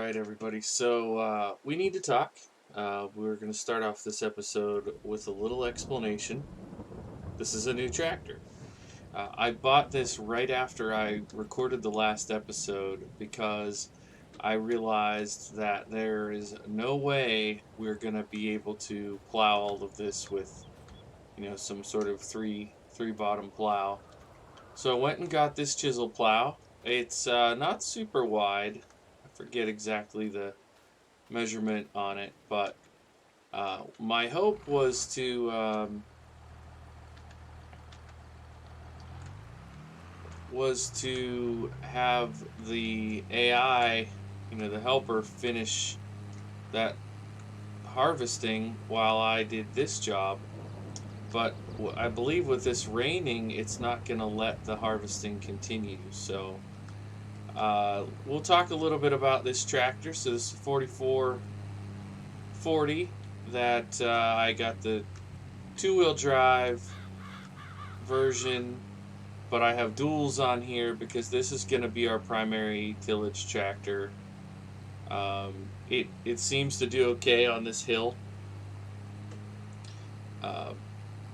right, everybody. So we need to talk. We're going to start off this episode with a little explanation. This is a new tractor. I bought this right after I recorded the last episode because I realized that there is no way we're going to be able to plow all of this with, some sort of three bottom plow. So I went and got this chisel plow. It's not super wide. I forget exactly the measurement on it, but my hope was to have the AI, the helper, finish that harvesting while I did this job. But I believe with this raining, it's not going to let the harvesting continue. So we'll talk a little bit about this tractor. So this is 4440 that I got the two-wheel drive version, but I have duals on here because this is going to be our primary tillage tractor. It seems to do okay on this hill. Uh,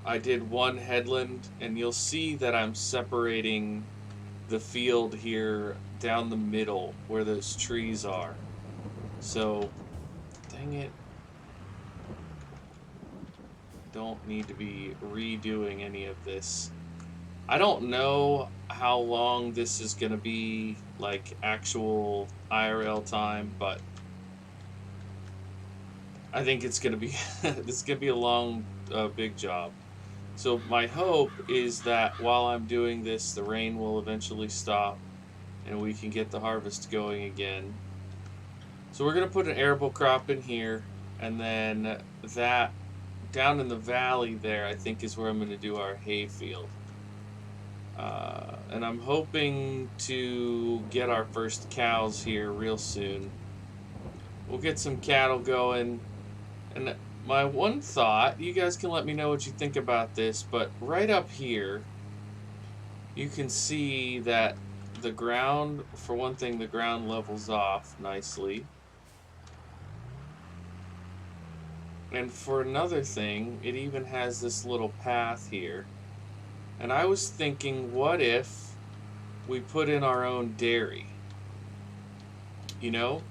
I did one headland, and you'll see that I'm separating the field here down the middle where those trees are. So, dang it. Don't need to be redoing any of this. I don't know how long this is going to be, like actual IRL time, but I think it's going to be this is going to be a long, big job. So my hope is that while I'm doing this, the rain will eventually stop and we can get the harvest going again. So we're going to put an arable crop in here, and then that down in the valley there, I think, is where I'm going to do our hay field. And I'm hoping to get our first cows here real soon. We'll get some cattle going. And my one thought, you guys can let me know what you think about this, but right up here, you can see that the ground, for one thing, the ground levels off nicely. And for another thing, it even has this little path here. And I was thinking, what if we put in our own dairy? You know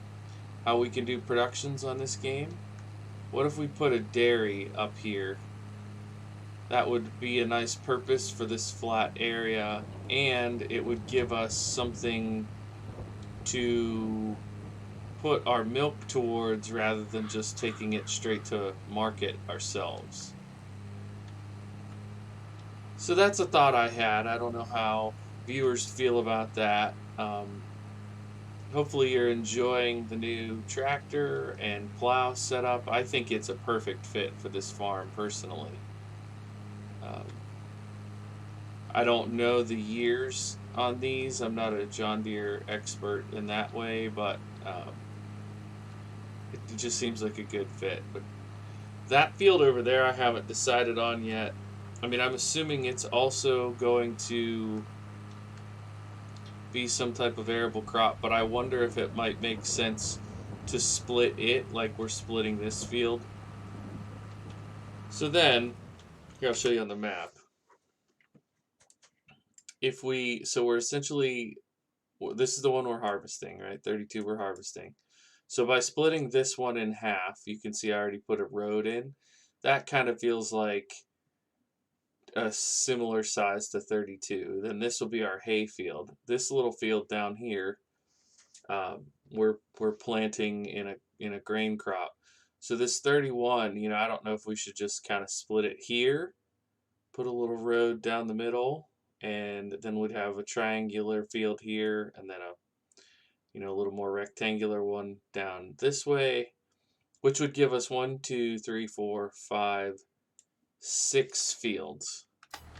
how we can do productions on this game? What if we put a dairy up here? That would be a nice purpose for this flat area, and it would give us something to put our milk towards rather than just taking it straight to market ourselves. So that's a thought I had. I don't know how viewers feel about that. Hopefully you're enjoying the new tractor and plow setup. I think it's a perfect fit for this farm personally. Um, I don't know the years on these. I'm not a John Deere expert in that way, but it just seems like a good fit. But that field over there, I haven't decided on yet. I mean, I'm assuming it's also going to be some type of arable crop, but I wonder if it might make sense to split it like we're splitting this field. So then, here I'll show you on the map. So we're essentially, this is the one we're harvesting, right? 32 we're harvesting. So by splitting this one in half, you can see I already put a road in. That kind of feels like a similar size to 32. Then this will be our hay field. This little field down here, we're planting in a grain crop. So this 31, I don't know if we should just kind of split it here, put a little road down the middle, and then we'd have a triangular field here, and then a little more rectangular one down this way, which would give us 1, 2, 3, 4, 5, 6 fields.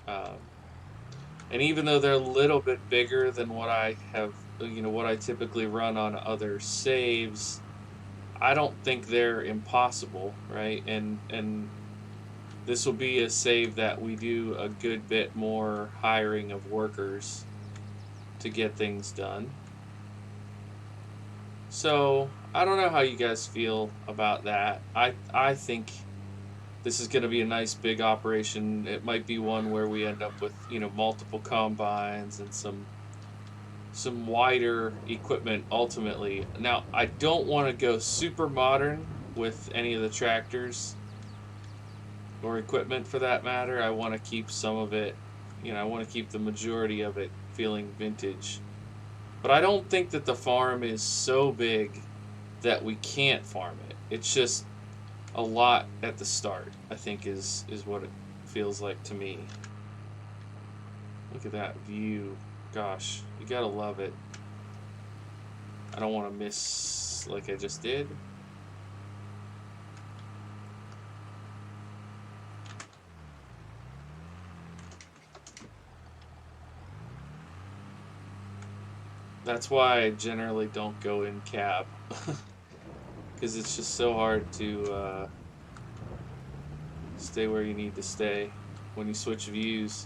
And even though they're a little bit bigger than what I have, what I typically run on other saves, I don't think they're impossible, right? And this will be a save that we do a good bit more hiring of workers to get things done. So I don't know how you guys feel about that. I think this is going to be a nice big operation. It might be one where we end up with, multiple combines and some wider equipment ultimately. Now, I don't want to go super modern with any of the tractors or equipment for that matter. I want to keep some of it, I want to keep the majority of it feeling vintage. But I don't think that the farm is so big that we can't farm it. It's just a lot at the start, I think is what it feels like to me. Look at that view. Gosh, you gotta love it. I don't want to miss like I just did. That's why I generally don't go in cab. Because it's just so hard to stay where you need to stay when you switch views.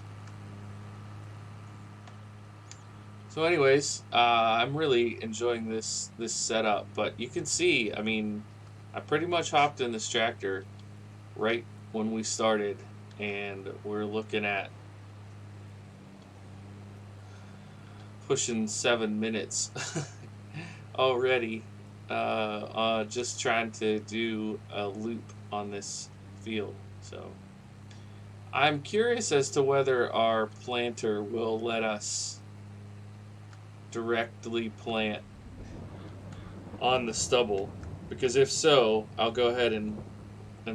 So anyways, I'm really enjoying this setup, but you can see, I mean, I pretty much hopped in this tractor right when we started, and we're looking at pushing 7 minutes already, just trying to do a loop on this field. So I'm curious as to whether our planter will let us directly plant on the stubble, because if so, I'll go ahead and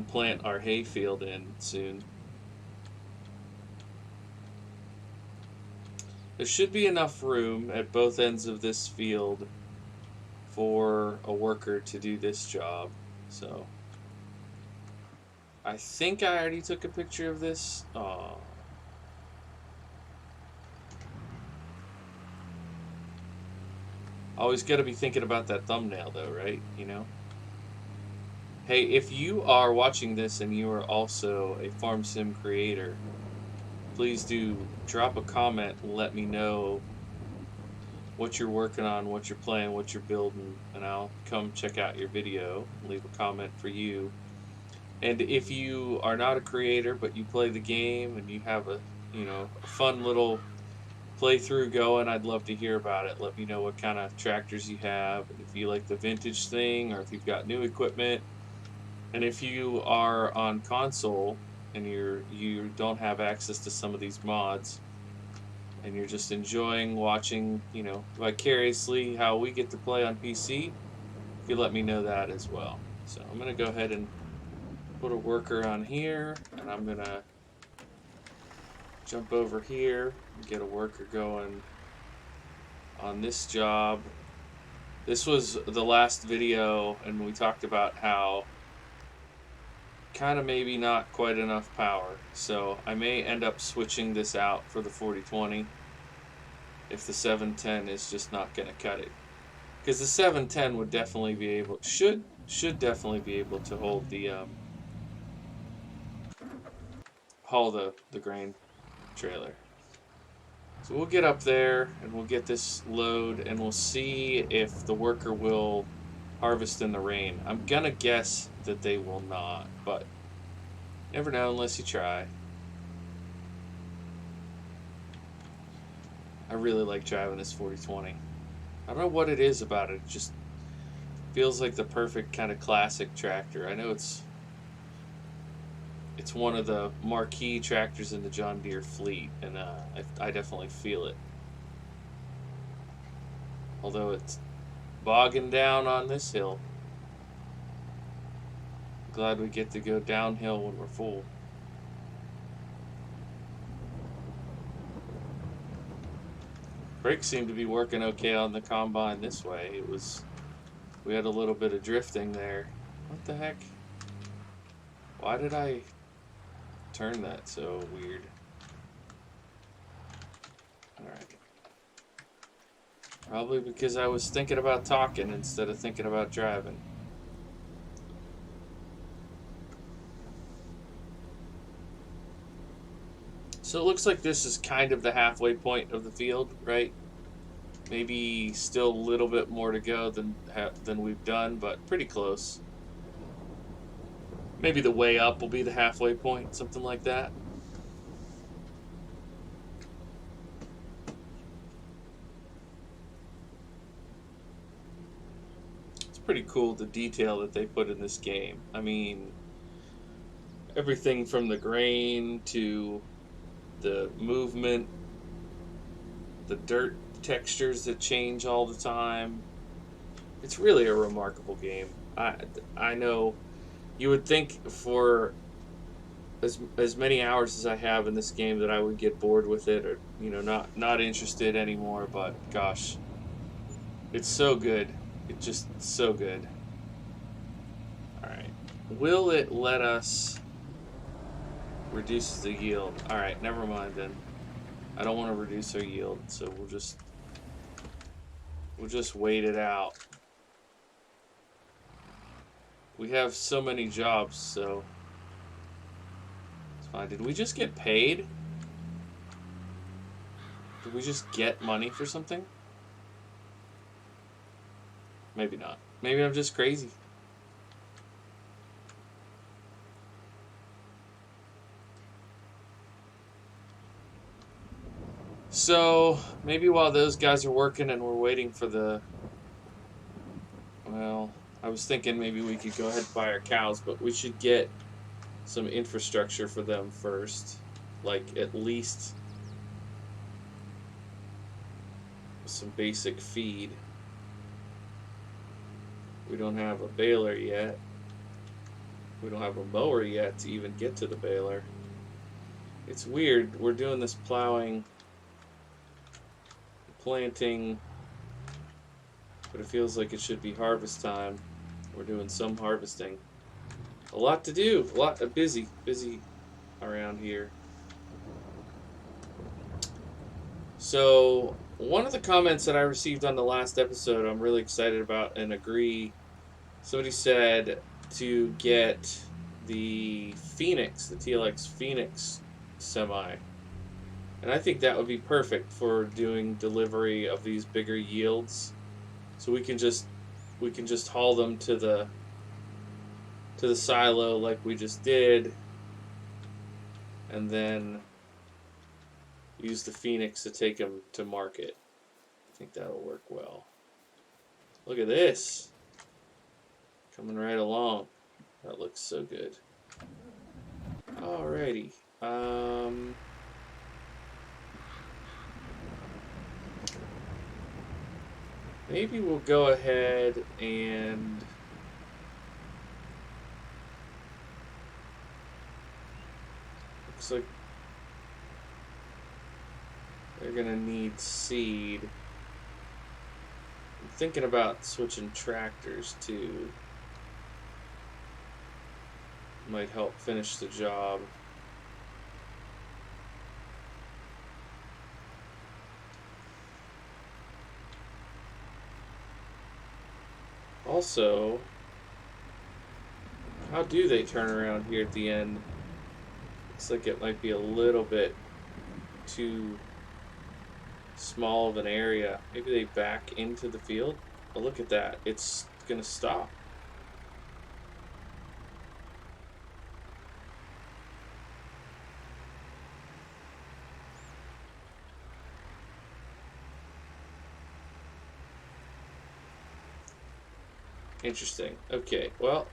plant our hay field in soon. There should be enough room at both ends of this field for a worker to do this job. So I think I already took a picture of this. Oh. Always got to be thinking about that thumbnail though, right? Hey, if you are watching this and you are also a farm sim creator, please do drop a comment and let me know what you're working on, what you're playing, what you're building, and I'll come check out your video, leave a comment for you. And if you are not a creator but you play the game and you have a fun little playthrough going, I'd love to hear about it. Let me know what kind of tractors you have, if you like the vintage thing or if you've got new equipment. And if you are on console and you don't have access to some of these mods and you're just enjoying watching, vicariously how we get to play on PC, you can let me know that as well. So I'm going to go ahead and put a worker on here, and I'm going to jump over here and get a worker going on this job. This was the last video, and we talked about how kind of maybe not quite enough power. So I may end up switching this out for the 4020 if the 710 is just not going to cut it. Because the 710 would definitely be able, should definitely be able to hold the haul the grain trailer. So we'll get up there and we'll get this load and we'll see if the worker will harvest in the rain. I'm gonna guess that they will not, but never know unless you try. I really like driving this 4020. I don't know what it is about it. It just feels like the perfect kind of classic tractor. I know it's one of the marquee tractors in the John Deere fleet, and I definitely feel it. Although it's bogging down on this hill. Glad we get to go downhill when we're full. Brakes seem to be working okay on the combine this way. We had a little bit of drifting there. What the heck? Why did I turn that so weird? Alright. Probably because I was thinking about talking instead of thinking about driving. So it looks like this is kind of the halfway point of the field, right? Maybe still a little bit more to go than we've done, but pretty close. Maybe the way up will be the halfway point, something like that. It's pretty cool the detail that they put in this game. I mean, everything from the grain to the movement, the dirt textures that change all the time. It's really a remarkable game. I know you would think for as many hours as I have in this game that I would get bored with it, or not interested anymore, but gosh, it's so good. It's just so good. All right. Will it let us reduce the yield? All right, never mind then. I don't want to reduce our yield, so we'll just wait it out. We have so many jobs, so it's fine. Did we just get paid? Did we just get money for something? Maybe not. Maybe I'm just crazy. So, maybe while those guys are working and we're waiting for the... Well, I was thinking maybe we could go ahead and buy our cows, but we should get some infrastructure for them first. Like, at least some basic feed. We don't have a baler yet. We don't have a mower yet to even get to the baler. It's weird. We're doing this plowing, planting, but it feels like it should be harvest time. We're doing some harvesting. A lot to do. A lot of busy around here. So, one of the comments that I received on the last episode I'm really excited about and agree. Somebody said to get the Phoenix, the TLX Phoenix semi. And I think that would be perfect for doing delivery of these bigger yields. So we can just haul them to the silo like we just did, and then use the Phoenix to take them to market. I think that'll work well. Look at this. Coming right along. That looks so good. Alrighty. Maybe we'll go ahead and looks like they're gonna need seed. I'm thinking about switching tractors too. Might help finish the job. Also, how do they turn around here at the end? Looks like it might be a little bit too small of an area. Maybe they back into the field? Oh, look at that. It's gonna stop. Interesting. Okay, well.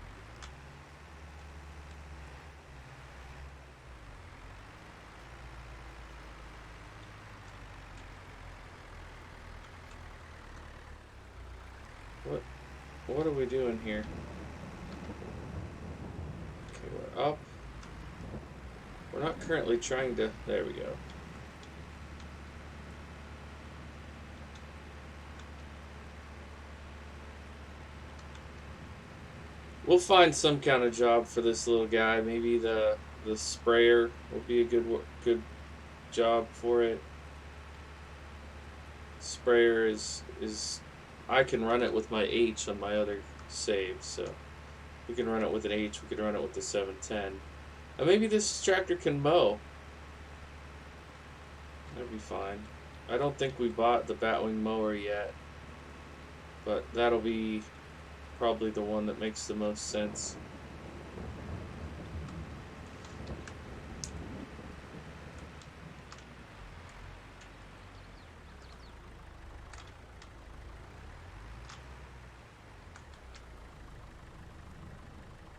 What are we doing here? Okay, we're up. We're not currently trying to... There we go. We'll find some kind of job for this little guy. Maybe the sprayer will be a good job for it. Sprayer is I can run it with my H on my other save, so we can run it with an H. We can run it with the 710. And maybe this tractor can mow. That'd be fine. I don't think we bought the batwing mower yet, but that'll be probably the one that makes the most sense.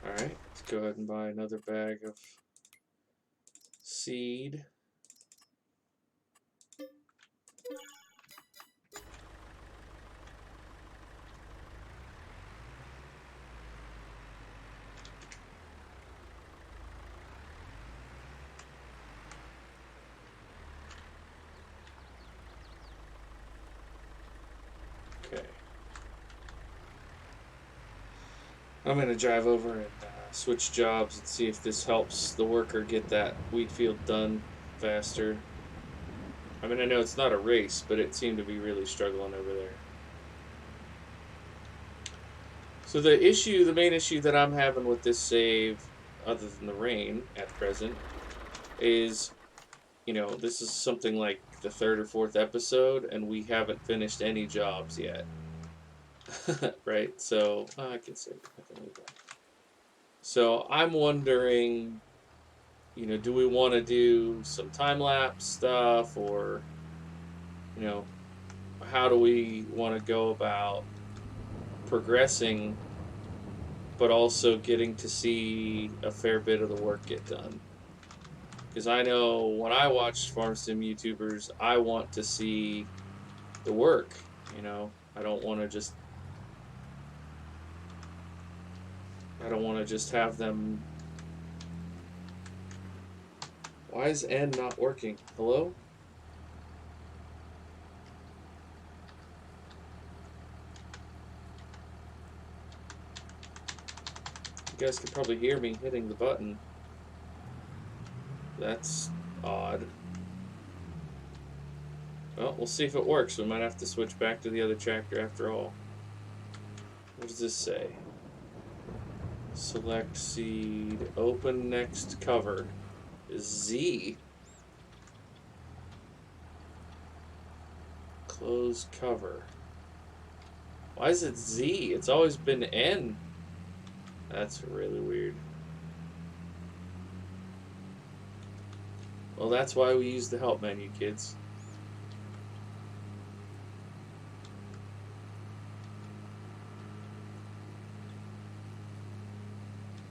Alright, let's go ahead and buy another bag of seed. Okay. I'm going to drive over and switch jobs and see if this helps the worker get that wheat field done faster. I mean, I know it's not a race, but it seemed to be really struggling over there. So the main issue that I'm having with this save, other than the rain at present, is, this is something like the third or fourth episode, and we haven't finished any jobs yet. Right? So, I can save it. I can leave that. So, I'm wondering, do we want to do some time-lapse stuff, or, how do we want to go about progressing, but also getting to see a fair bit of the work get done? Because I know when I watch farm sim YouTubers, I want to see the work. I don't want to just have them. Why is N not working? Hello? You guys can probably hear me hitting the button. That's odd. Well, we'll see if it works. We might have to switch back to the other tractor after all. What does this say? Select seed. Open next cover. Z. Close cover. Why is it Z? It's always been N. That's really weird. Well, that's why we use the help menu, kids.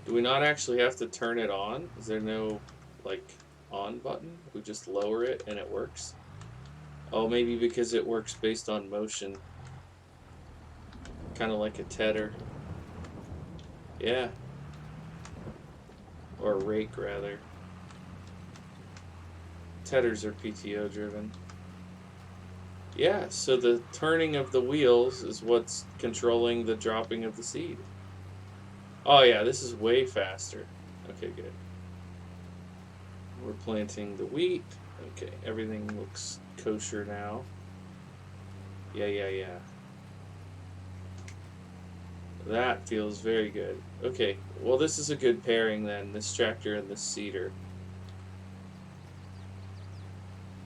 Do we not actually have to turn it on? Is there no, on button? We just lower it and it works? Oh, maybe because it works based on motion. Kind of like a tedder. Yeah. Or a rake, rather. Tedders are PTO driven. Yeah, so the turning of the wheels is what's controlling the dropping of the seed. Oh yeah, this is way faster. Okay, good. We're planting the wheat. Okay, everything looks kosher now. Yeah. That feels very good. Okay, well this is a good pairing then, this tractor and this seeder.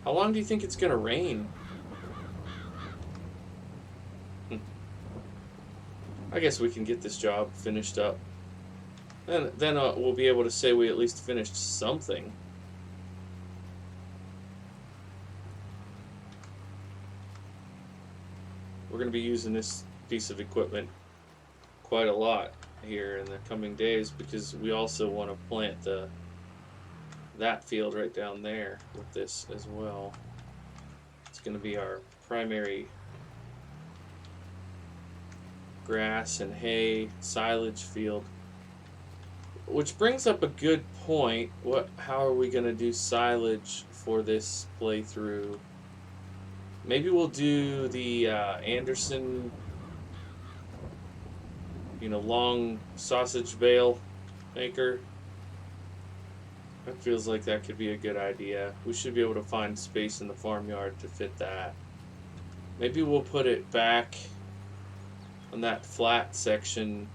How long do you think it's gonna rain? I guess we can get this job finished up. Then we'll be able to say we at least finished something. We're going to be using this piece of equipment quite a lot here in the coming days because we also want to plant that field right down there with this as well. It's going to be our primary grass and hay silage field. Which brings up a good point. How are we going to do silage for this playthrough? Maybe we'll do the Anderson, long sausage bale maker. That feels like that could be a good idea. We should be able to find space in the farmyard to fit that. Maybe we'll put it back on that flat section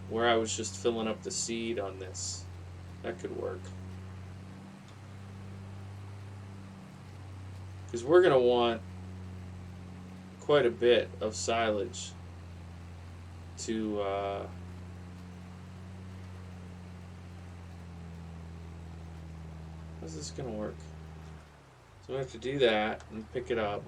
where I was just filling up the seed on this. That could work. because we're going to want quite a bit of silage to how's this going to work? So we have to do that and pick it up.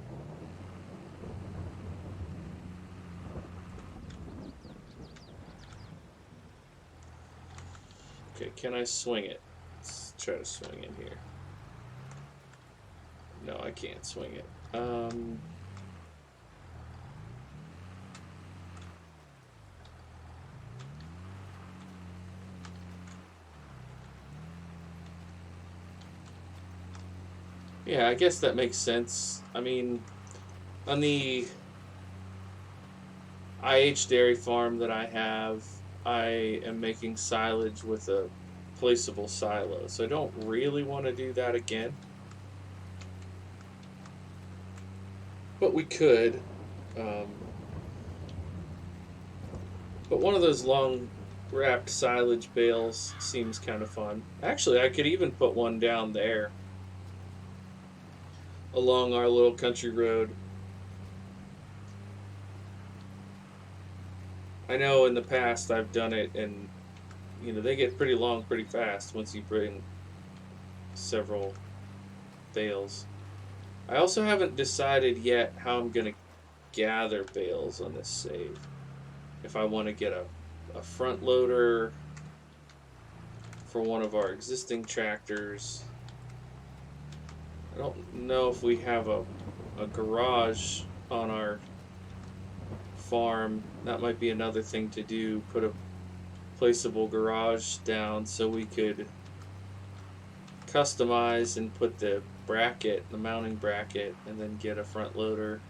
Okay, can I swing it? Let's try to swing it here. No, I can't swing it. Yeah, I guess that makes sense. I mean, on the IH dairy farm that I have, I am making silage with a placeable silo, so I don't really want to do that again. But we could. But one of those long wrapped silage bales seems kind of fun. Actually, I could even put one down there along our little country road. I know in the past I've done it, and they get pretty long pretty fast once you bring several bales. I also haven't decided yet how I'm going to gather bales on this save. If I want to get a front loader for one of our existing tractors. I don't know if we have a garage on our farm. That might be another thing to do, put a placeable garage down so we could customize and put the mounting bracket, and then get a front loader.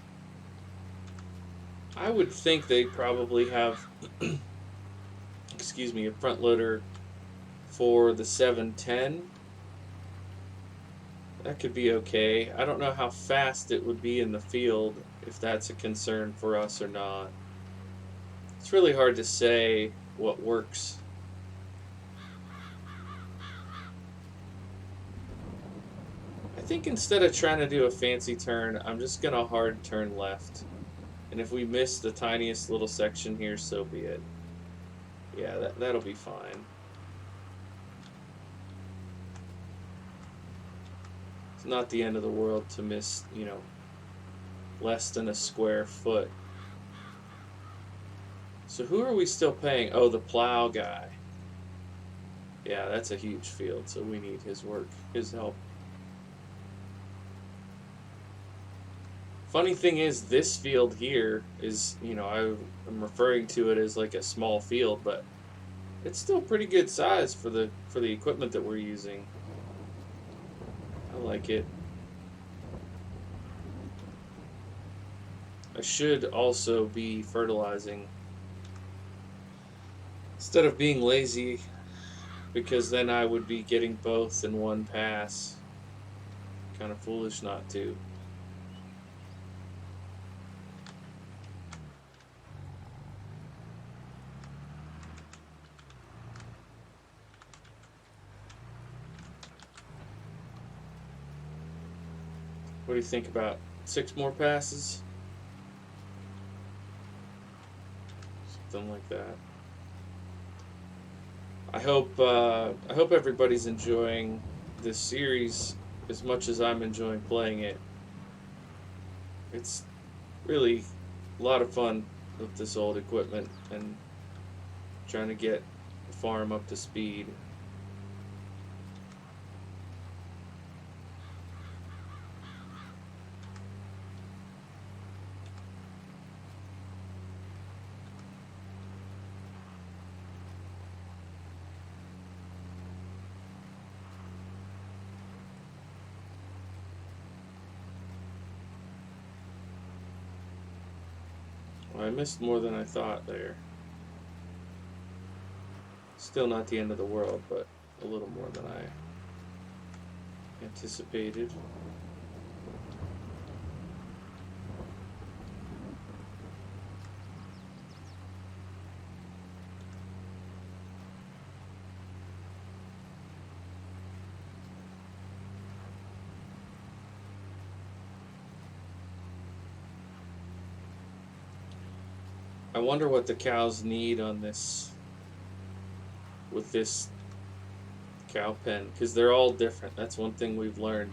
I would think they probably have a front loader for the 710. That could be okay. I don't know how fast it would be in the field, if that's a concern for us or not. It's really hard to say what works. I think instead of trying to do a fancy turn, I'm just going to hard turn left. And if we miss the tiniest little section here, so be it. Yeah, that'll be fine. It's not the end of the world to miss, less than a square foot. So who are we still paying? Oh, the plow guy. Yeah, that's a huge field, so we need his work, his help. Funny thing is, this field here is, I'm referring to it as like a small field, but it's still pretty good size for the equipment that we're using. I like it. I should also be fertilizing instead of being lazy, because then I would be getting both in one pass. Kind of foolish not to. What do you think about 6 more passes? Something like that. I hope everybody's enjoying this series as much as I'm enjoying playing it. It's really a lot of fun with this old equipment and trying to get the farm up to speed. Well, I missed more than I thought there. Still not the end of the world, but a little more than I anticipated. I wonder what the cows need on with this cow pen, because they're all different. That's one thing we've learned.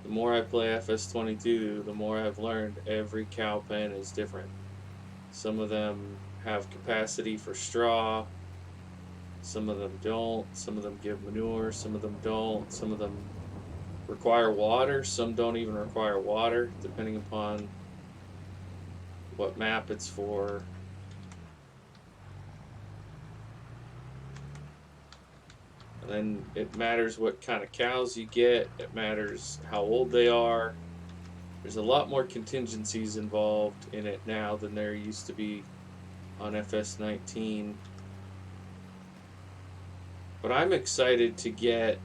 The more I play FS22, the more I've learned every cow pen is different. Some of them have capacity for straw, some of them don't, some of them give manure, some of them don't, some of them require water, some don't even require water, depending upon what map it's for. And then it matters what kind of cows you get, it matters how old they are. There's a lot more contingencies involved in it now than there used to be on FS19. But I'm excited to get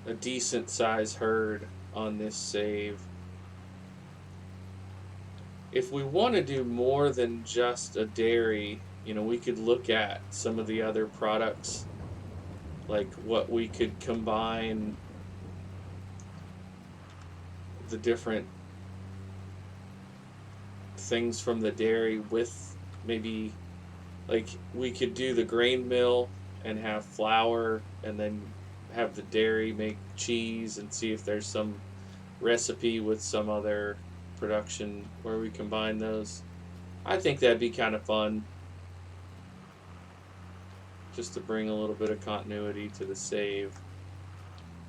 a decent size herd on this save. If we want to do more than just a dairy, we could look at some of the other products, like what we could combine the different things from the dairy with. Maybe like we could do the grain mill and have flour, and then have the dairy make cheese, and see if there's some recipe with some other production where we combine those. I think that'd be kind of fun, just to bring a little bit of continuity to the save.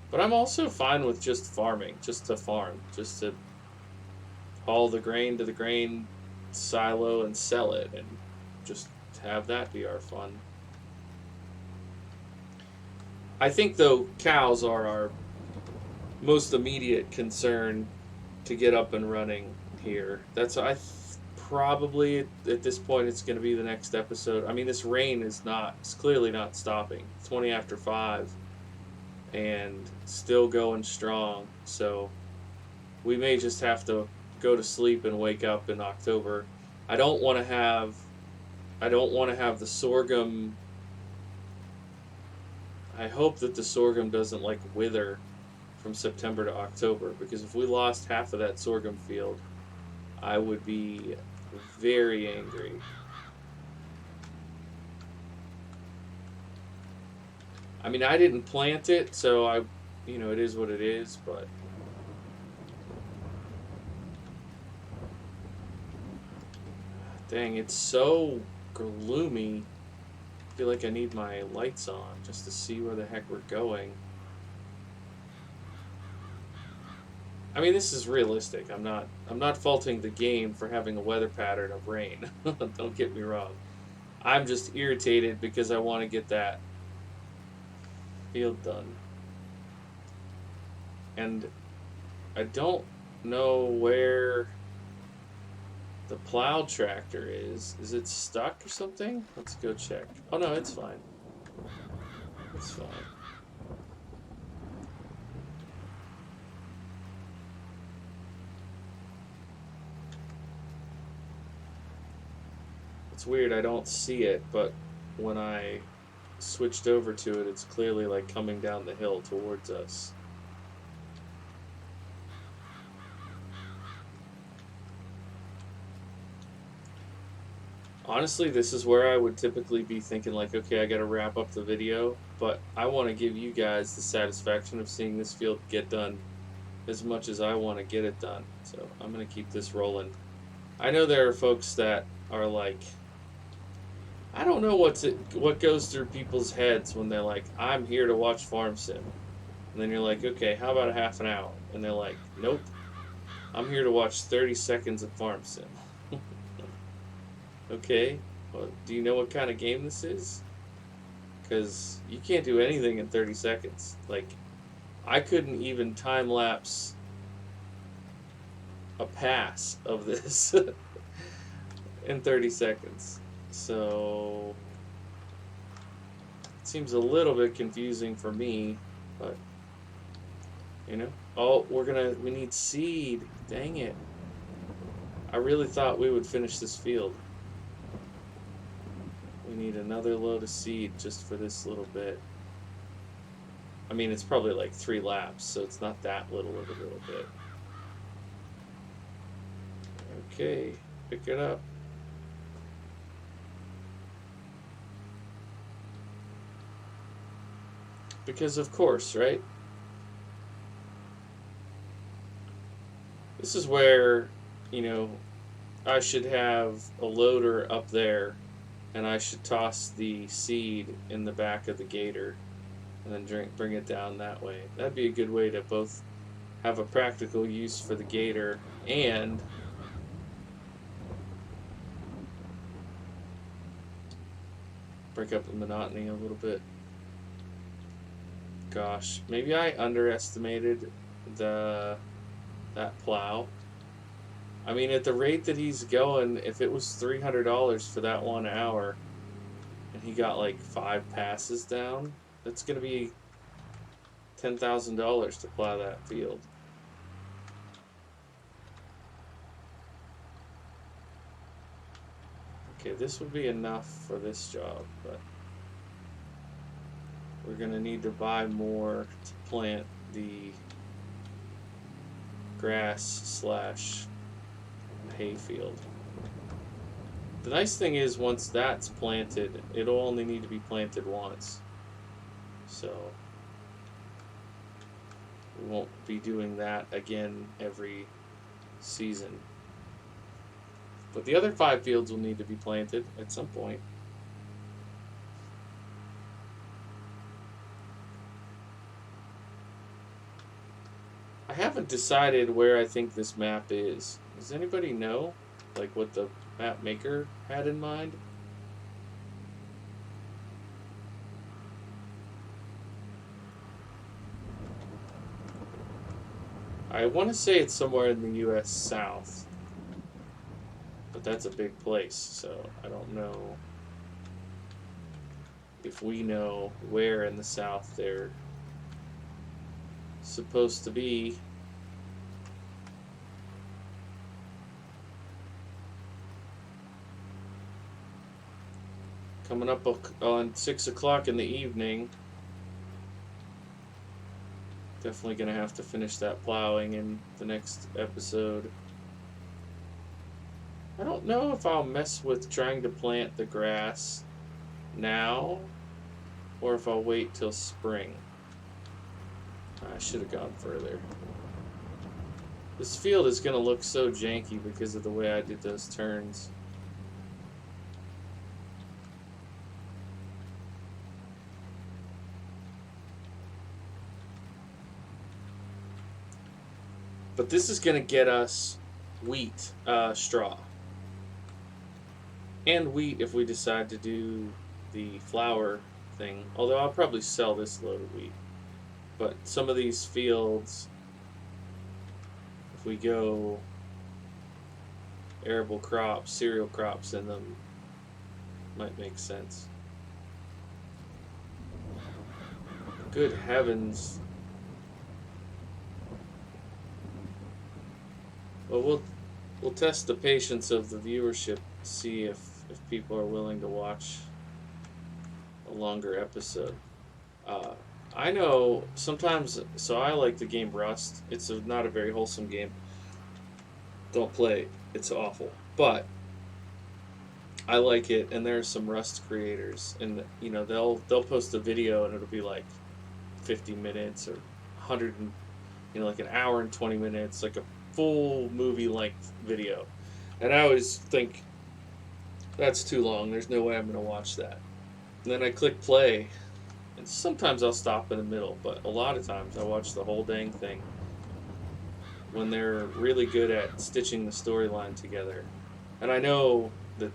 But I'm also fine with just farming, just to farm, just to haul the grain to the grain silo and sell it, and just have that be our fun. I think, though, cows are our most immediate concern to get up and running here. That's probably at this point it's going to be the next episode. I mean, this rain it's clearly not stopping. 20 after 5 and still going strong. So we may just have to go to sleep and wake up in October. I don't want to have the sorghum. I hope that the sorghum doesn't wither from September to October, because if we lost half of that sorghum field, I would be very angry. I mean, I didn't plant it, so it is what it is, but dang, it's so gloomy. I feel like I need my lights on just to see where the heck we're going. I mean, this is realistic. I'm not faulting the game for having a weather pattern of rain. Don't get me wrong. I'm just irritated because I want to get that field done. And I don't know where the plow tractor is. Is it stuck or something? Let's go check. Oh no, it's fine. It's fine. It's weird, I don't see it, but when I switched over to it, it's clearly coming down the hill towards us. Honestly, this is where I would typically be thinking okay, I gotta wrap up the video, but I want to give you guys the satisfaction of seeing this field get done as much as I want to get it done. So I'm gonna keep this rolling. I know there are folks that are I don't know what goes through people's heads when they're I'm here to watch Farm Sim. And then you're okay, how about a half an hour? And they're nope, I'm here to watch 30 seconds of Farm Sim. Okay, well, do you know what kind of game this is? Because you can't do anything in 30 seconds. I couldn't even time-lapse a pass of this in 30 seconds. So it seems a little bit confusing for me, but oh, we need seed. Dang it. I really thought we would finish this field. We need another load of seed just for this little bit. I mean, it's probably 3 laps, so it's not that little of a little bit. Okay, Pick it up. Because of course, right? This is where, you know, I should have a loader up there and I should toss the seed in the back of the gator and then bring it down that way. That'd be a good way to both have a practical use for the gator and break up the monotony a little bit. Gosh, maybe I underestimated that plow. I mean, at the rate that he's going, if it was $300 for that 1 hour, and he got like 5 passes down, that's going to be $10,000 to plow that field. Okay, this would be enough for this job, but we're going to need to buy more to plant the grass / hay field. The nice thing is once that's planted, it'll only need to be planted once. So we won't be doing that again every season. But the other 5 fields will need to be planted at some point. I haven't decided where I think this map is. Does anybody know, like, what the map maker had in mind? I want to say it's somewhere in the U.S. South. But that's a big place, so I don't know if we know where in the South they're supposed to be. Coming up on 6 o'clock in the evening. Definitely going to have to finish that plowing in the next episode. I don't know if I'll mess with trying to plant the grass now or if I'll wait till spring. I should have gone further. This field is going to look so janky because of the way I did those turns. But this is going to get us wheat straw. And wheat if we decide to do the flour thing. Although I'll probably sell this load of wheat. But some of these fields, if we go arable crops, cereal crops in them, might make sense. Good heavens. Well, we'll test the patience of the viewership, see if people are willing to watch a longer episode. I know sometimes, so I like the game Rust. It's not a very wholesome game. Don't play it. It's awful. But I like it, and there are some Rust creators, and you know they'll post a video, and it'll be like 50 minutes or 100, like an hour and 20 minutes, like a full movie length video. And I always think that's too long. There's no way I'm going to watch that. And then I click play, and sometimes I'll stop in the middle, but a lot of times I watch the whole dang thing when they're really good at stitching the storyline together. And I know that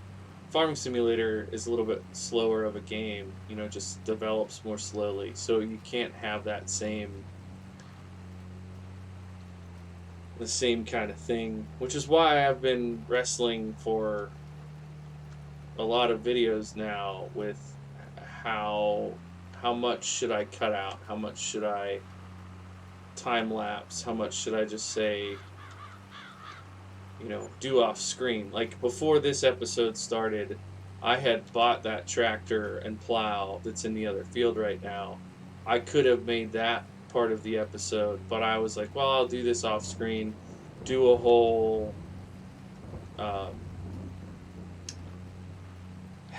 Farming Simulator is a little bit slower of a game, just develops more slowly, so you can't have the same kind of thing, which is why I've been wrestling for a lot of videos now with how much should I cut out, how much should I time lapse, how much should I just say, do off screen. Like before this episode started, I had bought that tractor and plow that's in the other field right now. I could have made that part of the episode, but I was like, well, I'll do this off screen, do a whole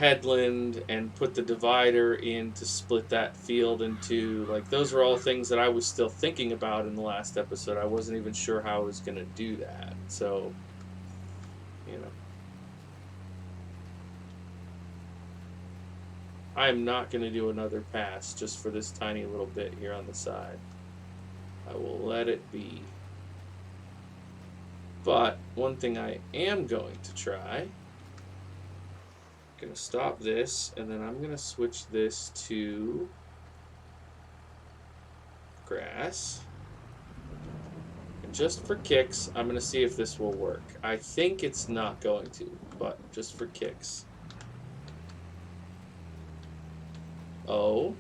headland and put the divider in to split that field into, like, those are all things that I was still thinking about in the last episode. I wasn't even sure how I was going to do that. So, you know, I'm not going to do another pass just for this tiny little bit here on the side. I will let it be. But one thing I am going to try, going to stop this, and then I'm going to switch this to grass. And just for kicks, I'm going to see if this will work. I think it's not going to, but just for kicks. Oh.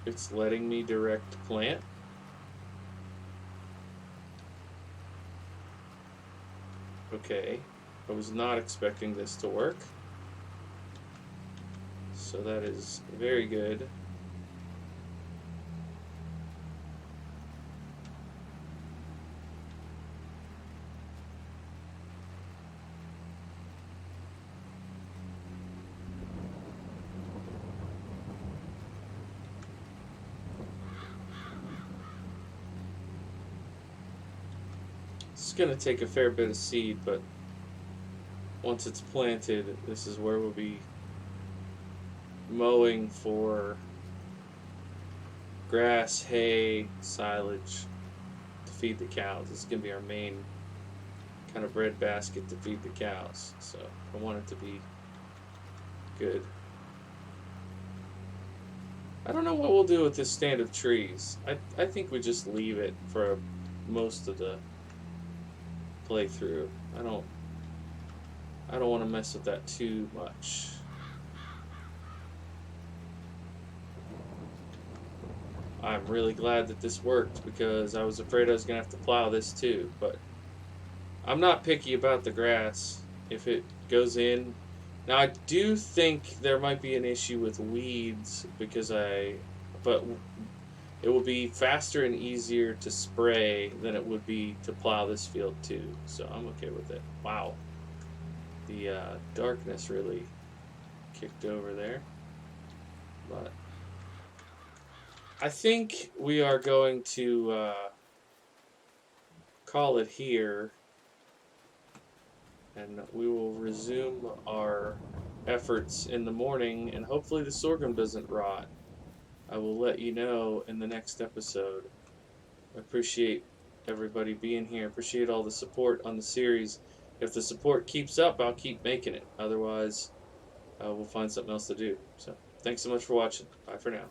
It's letting me direct plant. Okay, I was not expecting this to work. So that is very good. It's going to take a fair bit of seed, but once it's planted, this is where we'll be mowing for grass, hay, silage to feed the cows. This is going to be our main kind of bread basket to feed the cows. So I want it to be good. I don't know what we'll do with this stand of trees. I think we just leave it for most of the playthrough. I don't want to mess with that too much. I'm really glad that this worked because I was afraid I was going to have to plow this too, but I'm not picky about the grass if it goes in. Now I do think there might be an issue with weeds but it will be faster and easier to spray than it would be to plow this field too, so I'm okay with it. Wow. The darkness really kicked over there. But I think we are going to call it here, and we will resume our efforts in the morning, and hopefully the sorghum doesn't rot. I will let you know in the next episode. I appreciate everybody being here. Appreciate all the support on the series. If the support keeps up, I'll keep making it. Otherwise, we'll find something else to do. So, thanks so much for watching. Bye for now.